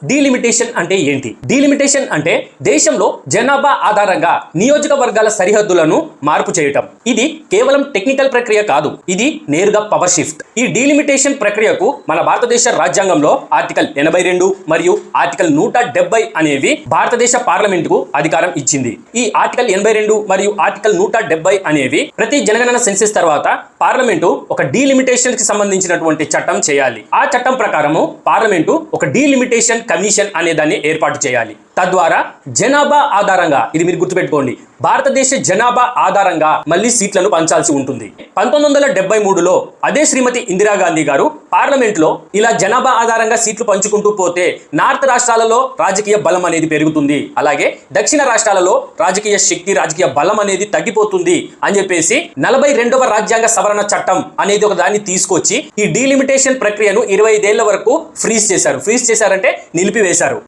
Delimitation అంటే ఏంటి? Delimitation అంటే దేశంలో జనాభా ఆధారంగా నియోజకవర్గాల సరిహద్దులను మార్పు చేయటం. ఇది కేవలం టెక్నికల్ ప్రక్రియ కాదు, ఇది నేరుగా పవర్ షిఫ్ట్. ఈ డీలిమిటేషన్ ప్రక్రియకు మన భారతదేశ రాజ్యాంగంలో ఆర్టికల్ 82 మరియు ఆర్టికల్ 170 అనేవి భారతదేశ పార్లమెంటుకు అధికారం ఇచ్చింది. ఈ ఆర్టికల్ 82 మరియు ఆర్టికల్ 170 అనేవి ప్రతి జనగణన సెన్సస్ తర్వాత పార్లమెంటు ఒక డీలిమిటేషన్ కి సంబంధించినటువంటి చట్టం చేయాలి. ఆ చట్టం ప్రకారము పార్లమెంటు ఒక డీలిమిటేషన్ కమిషన్ అనే దాన్ని ఏర్పాటు చేయాలి. తద్వారా జనాభా ఆధారంగా, ఇది మీరు గుర్తుపెట్టుకోండి, భారతదేశ జనాభా ఆధారంగా మళ్ళీ సీట్లను పంచాల్సి ఉంటుంది. 1973లో అదే శ్రీమతి ఇందిరాగాంధీ గారు పార్లమెంట్లో ఇలా జనాభా ఆధారంగా సీట్లు పంచుకుంటూ పోతే నార్త్ రాష్ట్రాలలో రాజకీయ బలం అనేది పెరుగుతుంది, అలాగే దక్షిణ రాష్ట్రాలలో రాజకీయ శక్తి, రాజకీయ బలం అనేది తగ్గిపోతుంది అని చెప్పేసి 42వ రాజ్యాంగ సవరణ చట్టం అనేది ఒక దాన్ని తీసుకొచ్చి ఈ డీలిమిటేషన్ ప్రక్రియను 25 ఏళ్ల వరకు ఫ్రీజ్ చేశారు. ఫ్రీజ్ చేశారంటే నిలిపివేశారు.